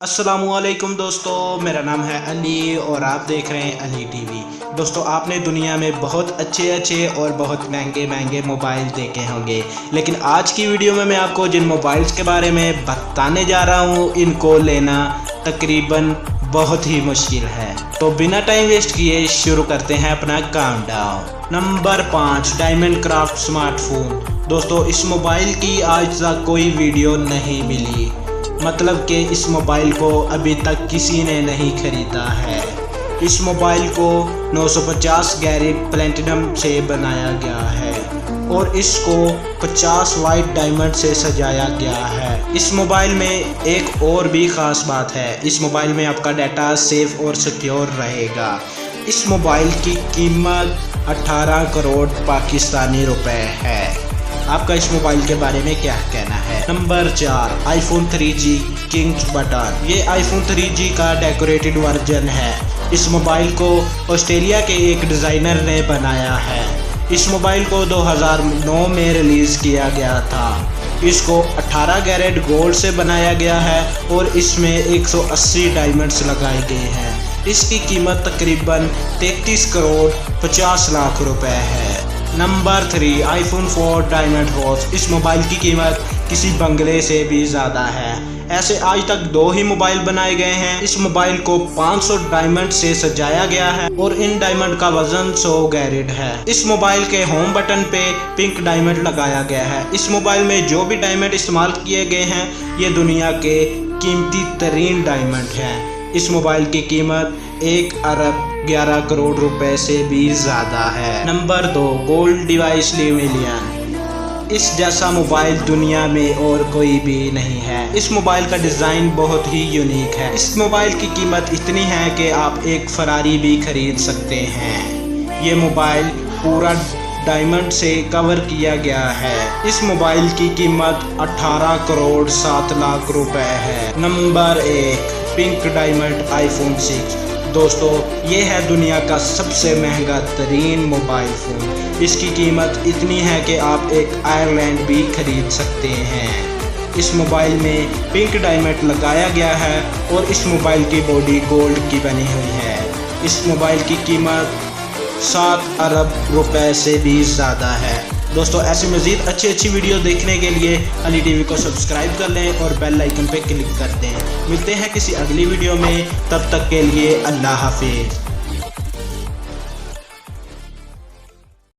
अस्सलामुअलैकुम दोस्तों, मेरा नाम है अली और आप देख रहे हैं अली टीवी। दोस्तों, आपने दुनिया में बहुत अच्छे और बहुत महंगे मोबाइल देखे होंगे, लेकिन आज की वीडियो में मैं आपको जिन मोबाइल्स के बारे में बताने जा रहा हूँ, इनको लेना तकरीबन बहुत ही मुश्किल है। तो बिना टाइम वेस्ट किए शुरू करते हैं अपना countdown. Number 5, diamond craft smartphone. दोस्तों, इस मोबाइल की आज तक कोई वीडियो नहीं मिली, मतलब कि इस मोबाइल को अभी तक किसी ने नहीं खरीदा है। इस मोबाइल को 950 कैरेट प्लैटिनम से बनाया गया है और इसको 50 वाइट डायमंड से सजाया गया है। इस मोबाइल में एक और भी ख़ास बात है, इस मोबाइल में आपका डाटा सेफ और सिक्योर रहेगा। इस मोबाइल की कीमत 18 करोड़ पाकिस्तानी रुपए है। आपका इस मोबाइल के बारे में क्या कहना है? Number 4, iPhone 3G king button. ये iPhone 3G का डेकोरेटेड वर्जन है। इस मोबाइल को ऑस्ट्रेलिया के एक डिज़ाइनर ने बनाया है। इस मोबाइल को 2009 में रिलीज़ किया गया था। इसको 18 कैरेट गोल्ड से बनाया गया है और इसमें 180 डायमंड्स लगाए गए हैं। इसकी कीमत तकरीबन 33 करोड़ 50 लाख रुपए है। नंबर 3, iPhone 4 डायमंड रोज। इस मोबाइल की कीमत किसी बंगले से भी ज़्यादा है। ऐसे आज तक 2 ही मोबाइल बनाए गए हैं। इस मोबाइल को 500 डायमंड से सजाया गया है और इन डायमंड का वजन 100 कैरेट है। इस मोबाइल के होम बटन पे पिंक डायमंड लगाया गया है। इस मोबाइल में जो भी डायमंड इस्तेमाल किए गए हैं, ये दुनिया के कीमती तरीन डायमंड हैं। इस मोबाइल की कीमत 1 अरब 11 करोड़ रुपए से भी ज़्यादा है। नंबर 2, गोल्ड डिवाइस लिमिलियन। इस जैसा मोबाइल दुनिया में और कोई भी नहीं है। इस मोबाइल का डिज़ाइन बहुत ही यूनिक है। इस मोबाइल की कीमत इतनी है कि आप एक फरारी भी खरीद सकते हैं। ये मोबाइल पूरा डायमंड से कवर किया गया है। इस मोबाइल की कीमत 18 करोड़ 7 लाख रुपए है। Number 1, pink diamond iPhone 6। दोस्तों, ये है दुनिया का सबसे महंगा तरीन मोबाइल फ़ोन। इसकी कीमत इतनी है कि आप एक आयरलैंड भी खरीद सकते हैं। इस मोबाइल में पिंक डायमंड लगाया गया है और इस मोबाइल की बॉडी गोल्ड की बनी हुई है। इस मोबाइल की कीमत 7 अरब रुपए से भी ज़्यादा है। दोस्तों, ऐसी मज़ीद अच्छी वीडियो देखने के लिए अली टीवी को सब्सक्राइब कर लें और बेल आइकन पे क्लिक कर दें। मिलते हैं किसी अगली वीडियो में, तब तक के लिए अल्लाह हाफिज़।